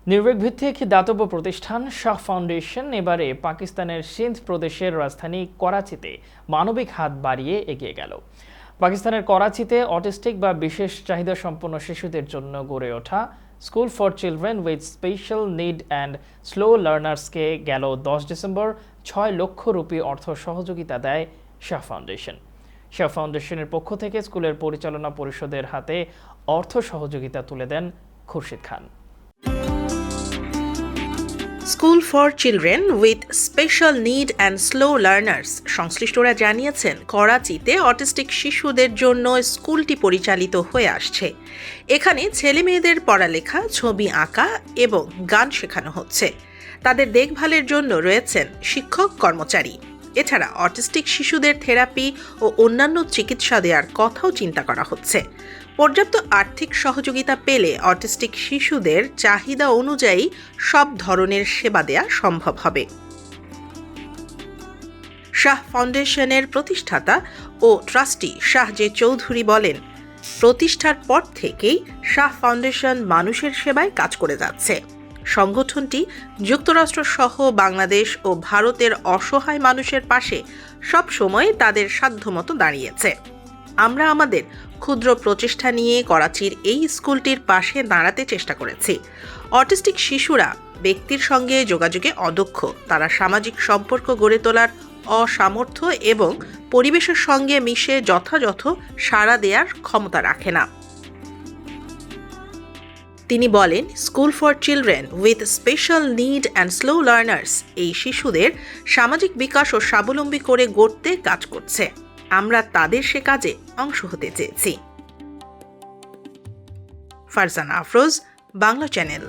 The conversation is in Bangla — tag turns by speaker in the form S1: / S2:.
S1: নিউইয়র্ক ভিত্তিক দাতব্য প্রতিষ্ঠান শাহ ফাউন্ডেশন এবারে পাকিস্তানের সিন্ধ প্রদেশের রাজধানী করাচিতে মানবিক হাত বাড়িয়ে এগিয়ে গেল। পাকিস্তানের করাচিতে অটিস্টিক বা বিশেষ চাহিদা সম্পন্ন শিশুদের জন্য গড়ে ওঠা school for children with special need and slow লার্নার্সকে গেল 10 ডিসেম্বর 6 লক্ষ রুপি অর্থ সহযোগিতা দেয় শাহ ফাউন্ডেশন। শাহ ফাউন্ডেশনের পক্ষ থেকে স্কুলের পরিচালনা পরিষদের হাতে অর্থ সহযোগিতা তুলে দেন Khurshid Khan.
S2: School for children with special need and slow learners সংশ্লিষ্টরা জানিয়েছেন, করাচিতে অটিস্টিক শিশুদের জন্য স্কুলটি পরিচালিত হয়ে আসছে। এখানে ছেলে মেয়েদের পড়ালেখা, ছবি আঁকা এবং গান শেখানো হচ্ছে। তাদের দেখভালের জন্য রয়েছেন শিক্ষক কর্মচারী। এছাড়া অটিস্টিক শিশুদের থেরাপি ও অন্যান্য চিকিৎসা দেওয়ার কথাও চিন্তা করা হচ্ছে। পর্যাপ্ত আর্থিক সহযোগিতা পেলে অটিস্টিক শিশুদের চাহিদা অনুযায়ী সব ধরনের সেবা দেয়া সম্ভব হবে। শাহ ফাউন্ডেশনের প্রতিষ্ঠাতা ও ট্রাস্টি শাহজে চৌধুরী বলেন, প্রতিষ্ঠার পর থেকেই শাহ ফাউন্ডেশন মানুষের সেবায় কাজ করে যাচ্ছে। সংগঠনটি যুক্তরাষ্ট্র সহ বাংলাদেশ ও ভারতের অসহায় মানুষের পাশে সব সময় তাদের সাধ্যমতো দাঁড়িয়েছে। আমরা আমাদের ক্ষুদ্র প্রচেষ্টা নিয়ে করাচির এই স্কুলটির পাশে দাঁড়াতে চেষ্টা করেছি। অটিস্টিক শিশুরা ব্যক্তির সঙ্গে যোগাযোগে অদক্ষ, তারা সামাজিক সম্পর্ক গড়ে তোলার অসামর্থ্য এবং পরিবেশের সঙ্গে মিশে যথাযথ সাড়া দেওয়ার ক্ষমতা রাখে না। তিনি বলেন, school for children with special need and slow learners এই শিশুদের সামাজিক বিকাশ ও স্বাবলম্বী করে গড়তে কাজ করছে। আমরা তাদের সে কাজে অংশ হতে চেয়েছি। ফারজানা আফরোজ, বাংলা চ্যানেল।